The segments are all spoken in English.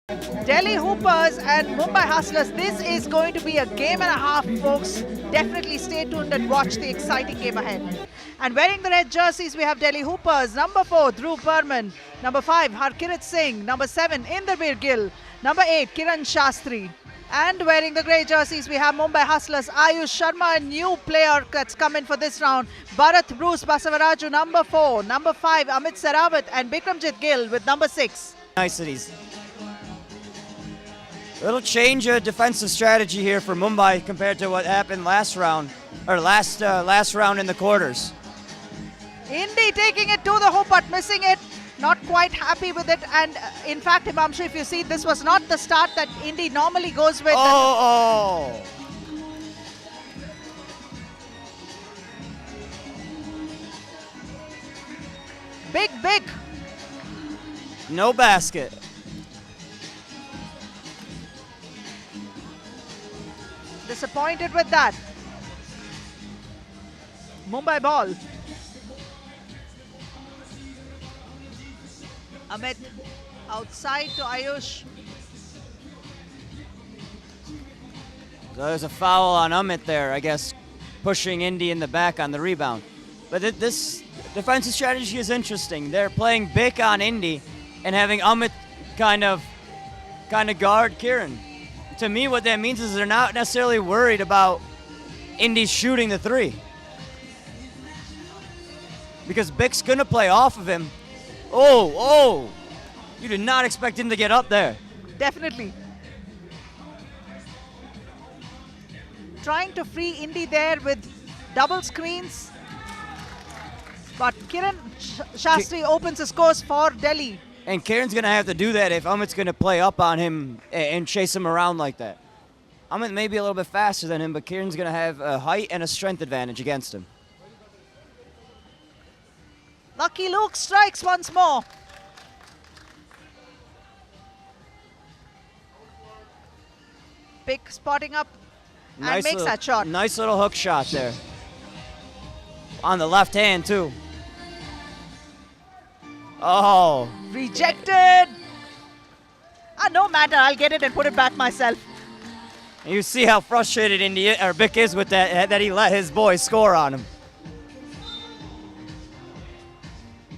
Delhi Hoopers and Mumbai Hustlers. This is going to be a game and a half, folks. Definitely stay tuned and watch the exciting game ahead. And wearing the red jerseys, we have Delhi Hoopers. Number 4, Dhruv Burman. Number 5, Harkirat Singh. Number 7, Inderbir Gill. Number 8, Kiran Shastri. And wearing the grey jerseys, we have Mumbai Hustlers, Ayush Sharma, a new player that's come in for this round. Bharat Bruce Basavaraju, number 4. Number 5, Amit Sarawat, and Bikramjit Gill with number 6. Niceties. Little change of defensive strategy here for Mumbai compared to what happened last round, or last round in the quarters. Indy taking it to the hoop but missing it. Not quite happy with it. And in fact, Himamshu, if you see, this was not the start that Indy normally goes with. Oh! Big. No basket. Disappointed with that. Mumbai ball. Amit outside to Ayush. There's a foul on Amit there, I guess, pushing Indy in the back on the rebound. But this defensive strategy is interesting. They're playing big on Indy and having Amit kind of guard Kiran. To me, what that means is they're not necessarily worried about Indy shooting the three. Because Bick's going to play off of him. Oh! You did not expect him to get up there. Definitely. Trying to free Indy there with double screens. But Kiran Shastri opens his course for Delhi. And Karen's going to have to do that if Amit's going to play up on him and chase him around like that. Amit may be a little bit faster than him, but Karen's going to have a height and a strength advantage against him. Lucky Luke strikes once more. Pick spotting up and makes that shot. Nice little hook shot there. On the left hand, too. Oh. Rejected. No matter, I'll get it and put it back myself. And you see how frustrated Bick is with that he let his boys score on him.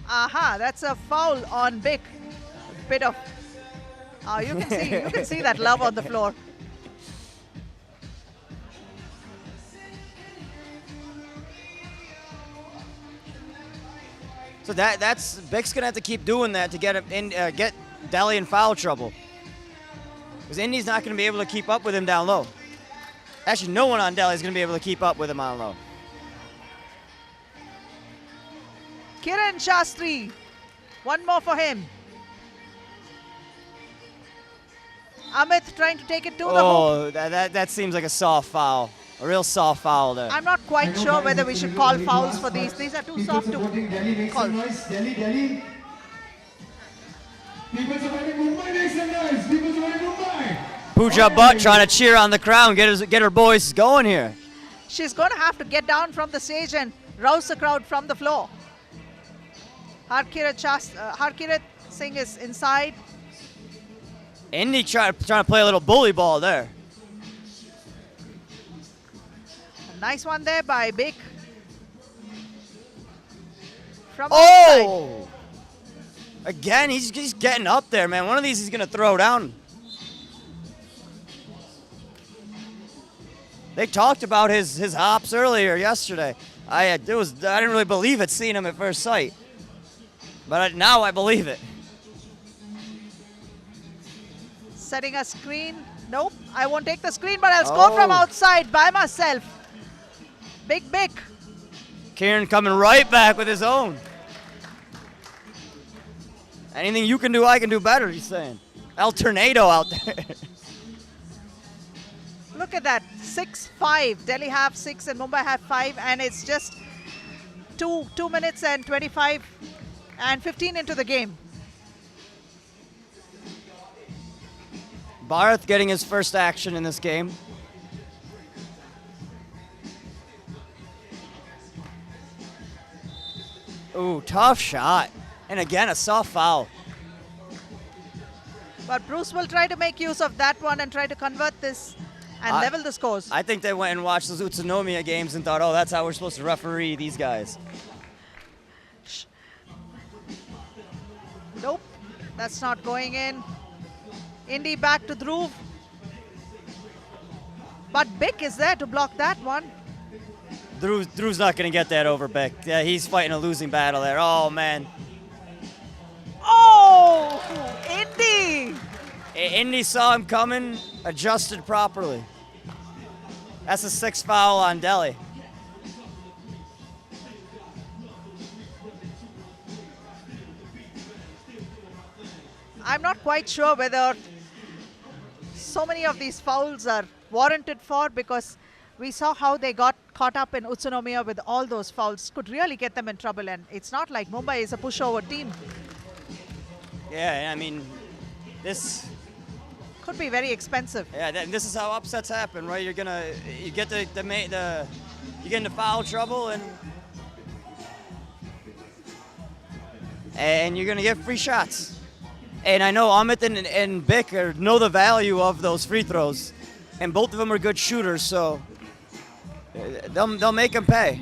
That's a foul on Bick. A bit of, you can see that love on the floor. So that's Bick's gonna have to keep doing that to get him in, get Delhi in foul trouble. Because Indy's not gonna be able to keep up with him down low. Actually, no one on Delhi is gonna be able to keep up with him on low. Kiran Shastri, one more for him. Amit trying to take it to the hoop. Oh, that seems like a soft foul. A real soft foul there. I'm not quite sure whether we should call fouls for these. These are too soft to call. Delhi. People supporting Mumbai, make some noise. People supporting Mumbai. Pooja Butt trying to cheer on the crowd, get her boys going here. She's going to have to get down from the stage and rouse the crowd from the floor. Harkirat Singh is inside. Indy trying to play a little bully ball there. A nice one there by Bick. From outside. Again, he's getting up there, man. One of these he's going to throw down. They talked about his hops earlier yesterday. I didn't really believe it seeing him at first sight. But now I believe it. Setting a screen. Nope, I won't take the screen, but I'll score from outside by myself. Big. Kieran coming right back with his own. Anything you can do, I can do better, he's saying. El Tornado out there. Look at that, 6-5. Delhi have 6 and Mumbai have 5, and it's just 2 minutes and 25 and 15 into the game. Bharat getting his first action in this game. Ooh, tough shot. And again, a soft foul. But Bruce will try to make use of that one and try to convert this and level the scores. I think they went and watched those Utsunomiya games and thought, oh, that's how we're supposed to referee these guys. Nope, that's not going in. Indy back to Dhruv. But Bick is there to block that one. Drew's not going to get that over Beck. Yeah, he's fighting a losing battle there. Oh, man. Oh, Indy. Indy saw him coming, adjusted properly. That's a 6th foul on Delhi. I'm not quite sure whether so many of these fouls are warranted for, because we saw how they got caught up in Utsunomiya with all those fouls. Could really get them in trouble, and it's not like Mumbai is a pushover team. Yeah, I mean, this could be very expensive. Yeah, this is how upsets happen, right? You get you get into foul trouble, and you're gonna get free shots. And I know Amit and Bick know the value of those free throws, and both of them are good shooters, so they'll make them pay.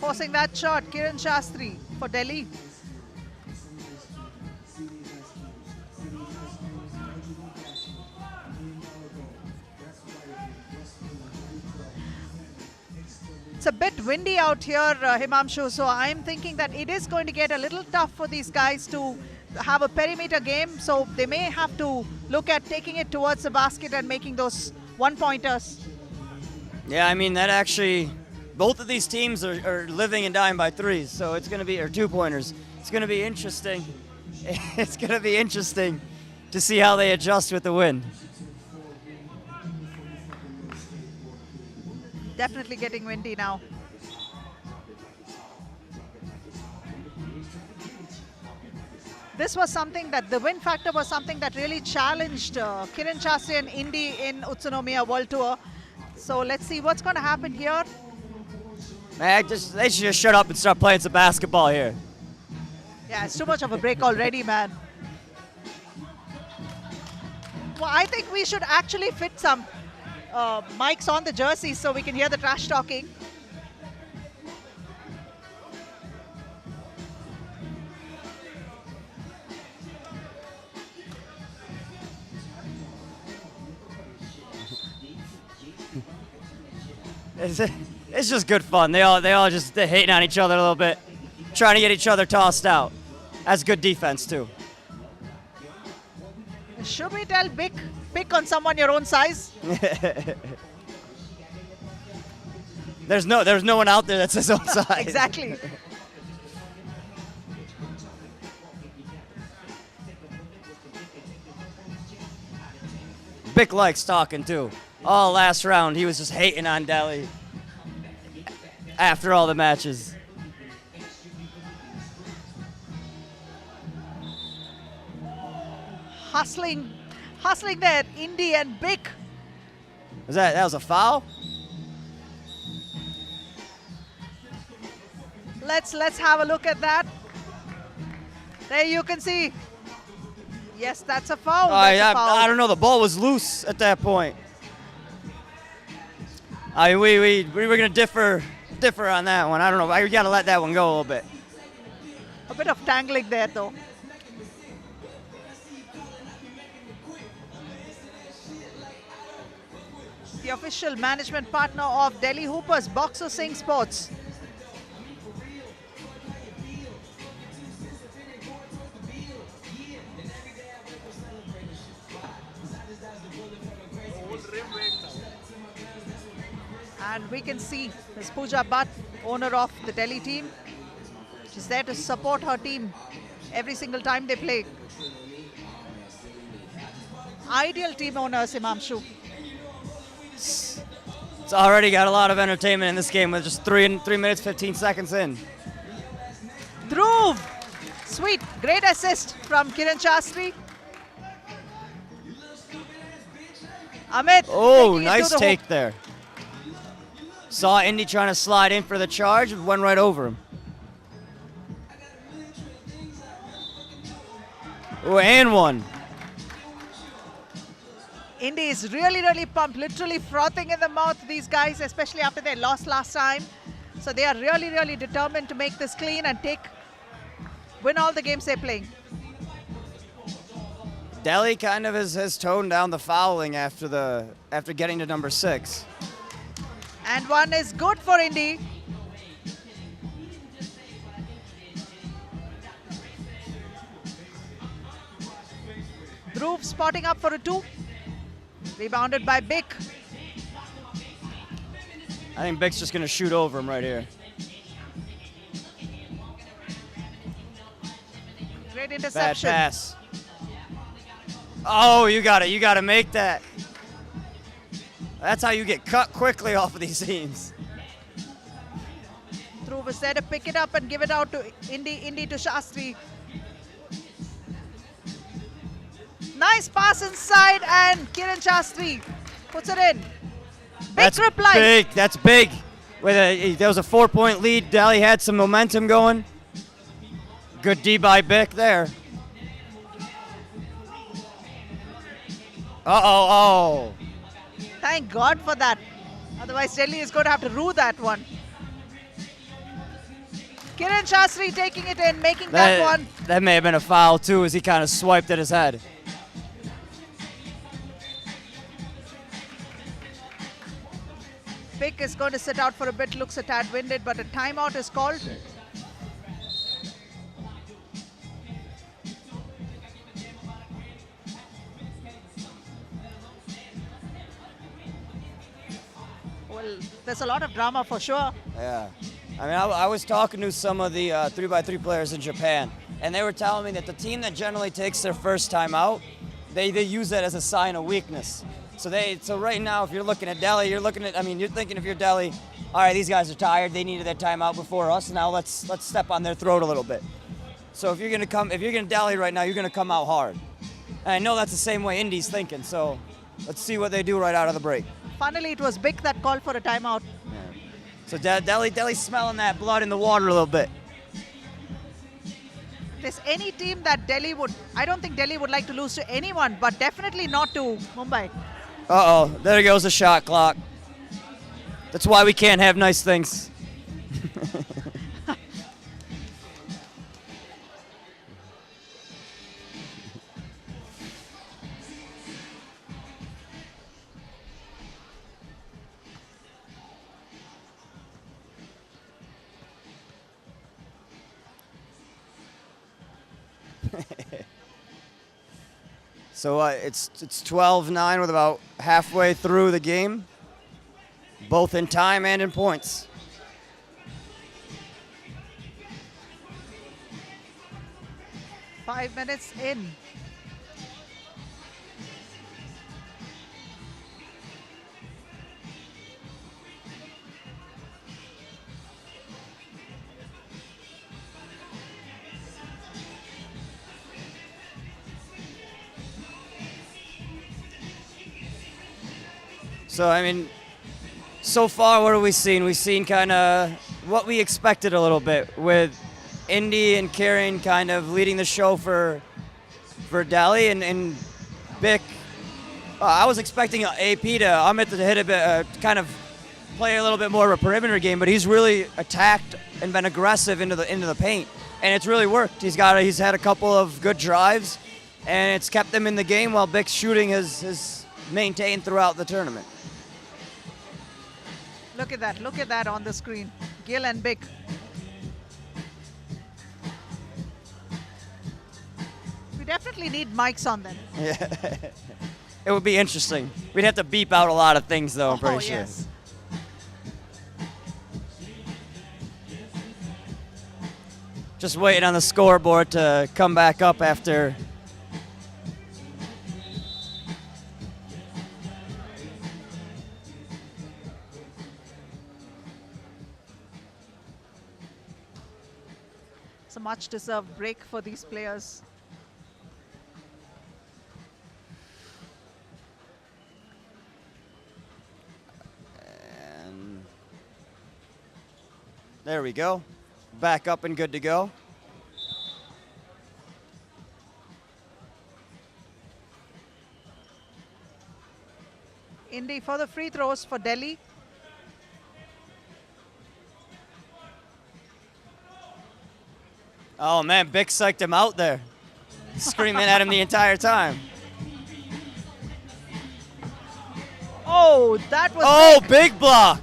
Forcing that shot, Kiran Shastri for Delhi. It's a bit windy out here, Himanshu, so I'm thinking that it is going to get a little tough for these guys to have a perimeter game, so they may have to look at taking it towards the basket and making those one-pointers. Yeah, I mean, that actually, both of these teams are living and dying by threes, so it's going to be, or two-pointers. It's going to be interesting. It's going to be interesting to see how they adjust with the wind. Definitely getting windy now. This was something that, the wind factor was something that really challenged Kiran Shastri and Indy in Utsunomiya World Tour. So let's see what's going to happen here. Man, they should just shut up and start playing some basketball here. Yeah, it's too much of a break already, man. Well, I think we should actually fit some mics on the jerseys so we can hear the trash talking. It's just good fun. They all just hating on each other a little bit, trying to get each other tossed out. That's good defense too. Should we tell Bick, pick on someone your own size? There's no one out there that's his own size. Exactly. Bick likes talking too. All last round, he was just hating on Delhi after all the matches. Hustling there, Indy and Bick. That was a foul? Let's have a look at that. There you can see. Yes, that's a foul. That's a foul. I don't know. The ball was loose at that point. I mean, we were gonna differ on that one. I don't know. We gotta let that one go a little bit. A bit of tangling there, though. The official management partner of Delhi Hoopers, Boxer Singh Sports. And we can see Ms. Pooja Bhatt, owner of the Delhi team. She's there to support her team every single time they play. Ideal team owner, Himanshu. It's already got a lot of entertainment in this game with just 3 minutes, 15 seconds in. Dhruv! Sweet, great assist from Kiran Shastri. Amit. Oh, nice take there. Saw Indy trying to slide in for the charge, went right over him. Oh, and one. Indy is really, really pumped, literally frothing in the mouth, these guys, especially after they lost last time. So they are really, really determined to make this clean and win all the games they're playing. Delhi kind of has toned down the fouling after getting to number 6. And one is good for Indy. Dhruv spotting up for a 2. Rebounded by Bick. I think Bick's just going to shoot over him right here. Great Bad interception. pass. Oh, you got it. You got to make that. That's how you get cut quickly off of these teams. Dhruv is there to pick it up and give it out to Indy to Shastri. Nice pass inside, and Kiran Shastri puts it in. Big reply. Big. That's big. There was a 4-point lead. Delhi had some momentum going. Good D by Bick there. Oh. Thank God for that. Otherwise, Delhi is going to have to rue that one. Kiran Shastri taking it in, making that one. That may have been a foul, too, as he kind of swiped at his head. Bick is going to sit out for a bit, looks a tad winded, but a timeout is called. Well, there's a lot of drama for sure. Yeah. I mean, I was talking to some of the 3x3 players in Japan, and they were telling me that the team that generally takes their first time out, they use that as a sign of weakness. So right now, if you're looking at Delhi, you're thinking if you're Delhi, all right, these guys are tired. They needed that timeout before us. Now let's step on their throat a little bit. So if you're gonna Delhi right now, you're gonna come out hard. And I know that's the same way Indy's thinking. So let's see what they do right out of the break. Finally, it was Bick that called for a timeout. Yeah. So Delhi's smelling that blood in the water a little bit. If there's any team that I don't think Delhi would like to lose to anyone, but definitely not to Mumbai. Uh-oh, there goes the shot clock. That's why we can't have nice things. So it's 12-9 with about halfway through the game, both in time and in points. Five minutes in. So, I mean, so far, what have we seen? We've seen kind of what we expected a little bit, with Indy and Karen kind of leading the show for Delhi, and Bick. I was expecting AP to Amit to hit a bit, kind of play a little bit more of a perimeter game, but he's really attacked and been aggressive into the paint, and it's really worked. He's had a couple of good drives, and it's kept them in the game while Bick's shooting has maintained throughout the tournament. Look at that on the screen. Gill and Bick. We definitely need mics on them. Yeah. It would be interesting. We'd have to beep out a lot of things, though, I'm pretty sure. Yes. Just waiting on the scoreboard to come back up after. It's a much deserved break for these players. And there we go. Back up and good to go. Indy for the free throws for Delhi. Oh man, Bick psyched him out there. Screaming at him the entire time. Oh, that was Oh, big. big block.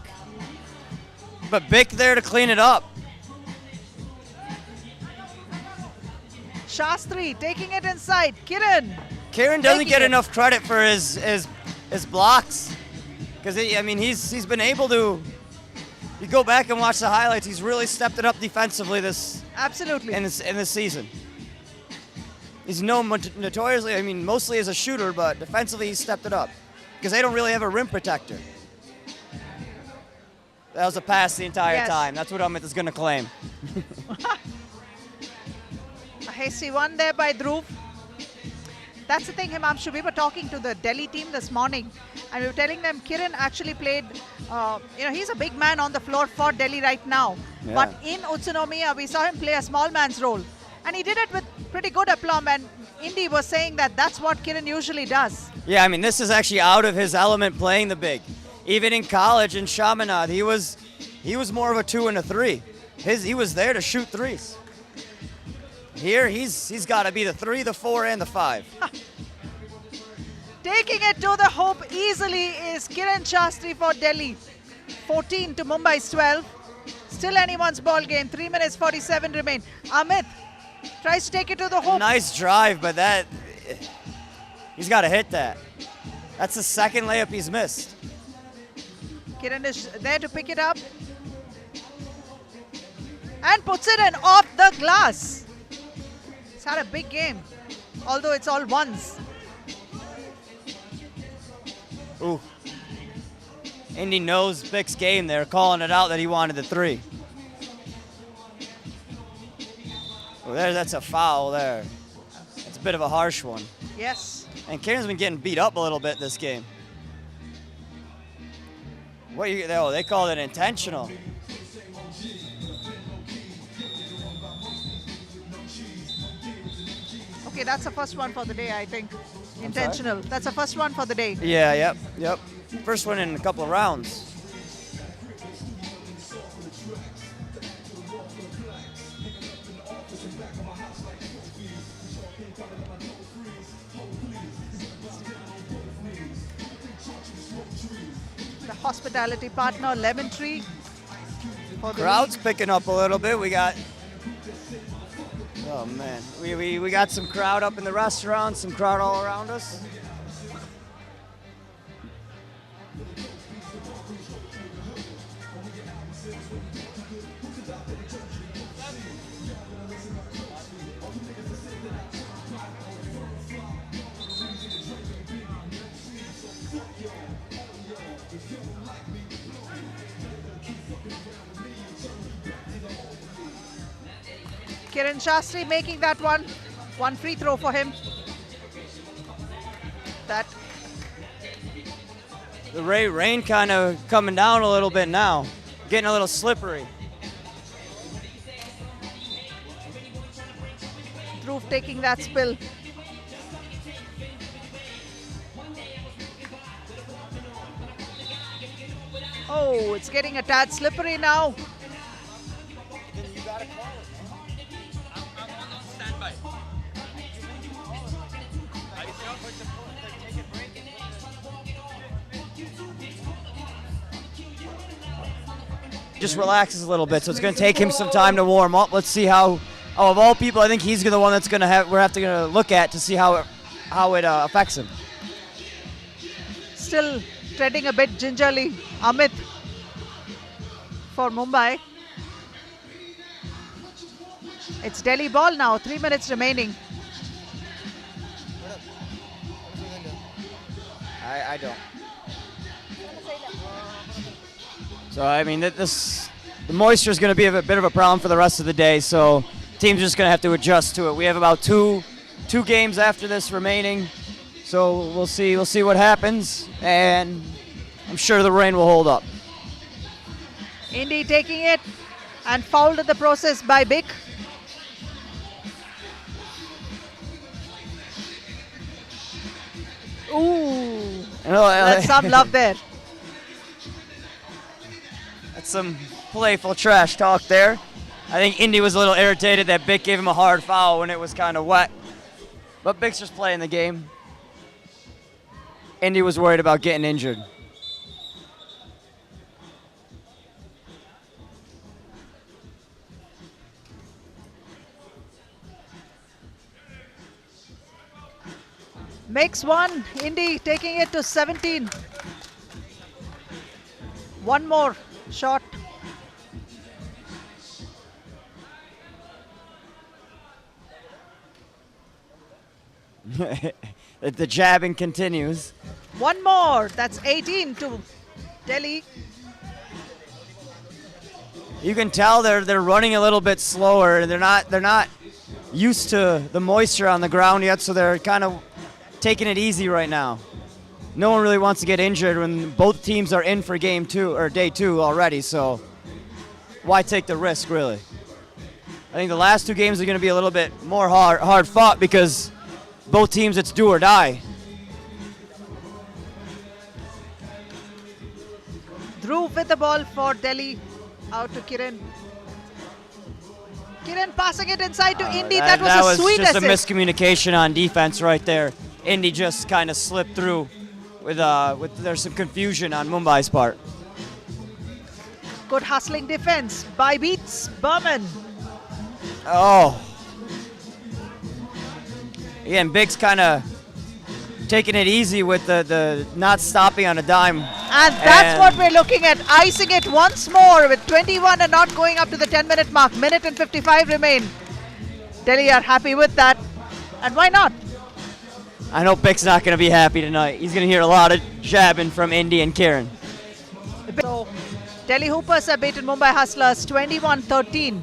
But Bick there to clean it up. Shastri taking it inside. Kiran. Kieran doesn't Taking get it. enough credit for his blocks. Because, I mean, he's been able to, you go back and watch the highlights, he's really stepped it up defensively Absolutely. in this season. He's known notoriously, I mean, mostly as a shooter, but defensively he's stepped it up. Because they don't really have a rim protector. That was a pass the entire Yes. time. That's what Amit is going to claim. A hasty one there by Dhruv. That's the thing, Himanshu. We were talking to the Delhi team this morning, and we were telling them Kiran actually played, he's a big man on the floor for Delhi right now. Yeah. But in Utsunomiya, we saw him play a small man's role. And he did it with pretty good aplomb, and Indy was saying that that's what Kiran usually does. Yeah, I mean, this is actually out of his element playing the big. Even in college in Chaminade, he was more of a 2 and a 3. He was there to shoot threes. Here, he's got to be the 3, the 4, and the 5. Taking it to the hoop easily is Kiran Shastri for Delhi. 14 to Mumbai's 12. Still anyone's ball game. 3 minutes 47 remain. Amit tries to take it to the hoop. Nice drive, but he's got to hit that. That's the second layup he's missed. Kiran is there to pick it up. And puts it in off the glass. He's had a big game, although it's all ones. Ooh. Indy knows Bick's game there, calling it out that he wanted the 3. Oh, that's a foul there. That's a bit of a harsh one. Yes. And Kieran's been getting beat up a little bit this game. They called it intentional. Okay, that's the first one for the day, I think. Intentional. That's the first one for the day. Yeah, yep. First one in a couple of rounds. The hospitality partner, Lemon Tree. For the Crowd's picking up a little bit. We got, oh man, we got some crowd up in the restaurant, some crowd all around us. Kiran Shastri making that one. One free throw for him. That The rain kind of coming down a little bit now, getting a little slippery. Dhruv taking that spill. Oh, it's getting a tad slippery now. Just relaxes a little bit, so it's going to take him some time to warm up. Let's see how, of all people, I think he's the one that's going to have to look at to see how it affects him. Still treading a bit gingerly. Amit for Mumbai. It's Delhi ball now. 3 minutes remaining. I don't. So I mean, the moisture is going to be a bit of a problem for the rest of the day. So teams are just going to have to adjust to it. We have about two games after this remaining, so we'll see what happens, and I'm sure the rain will hold up. Indy taking it and fouled in the process by Bick. Ooh. That's some love there. That's some playful trash talk there. I think Indy was a little irritated that Bick gave him a hard foul when it was kind of wet. But Bick's just playing the game. Indy was worried about getting injured. Makes one. Indy taking it to 17. One more shot. The jabbing continues. One more. That's 18 to Delhi. You can tell they're running a little bit slower. They're not used to the moisture on the ground yet, so they're kind of taking it easy right now. No one really wants to get injured when both teams are in for game 2 or day 2 already, so why take the risk, really? I think the last 2 games are going to be a little bit more hard fought because both teams, it's do or die. Dhruv with the ball for Delhi. Out to Kiran. Kiran passing it inside to Indy. That was a sweet just assist. a miscommunication on defense right there. Indy just kind of slipped through with there's some confusion on Mumbai's part. Good hustling defense by Beats Berman. Oh. Again, Big's kind of taking it easy with the not stopping on a dime. And that's what we're looking at. Icing it once more with 21 and not going up to the 10-minute mark. Minute and 55 remain. Delhi are happy with that. And why not? I know Big's not going to be happy tonight. He's going to hear a lot of jabbing from Indy and Kiran. So, Delhi Hoopers have beaten Mumbai Hustlers 21-13.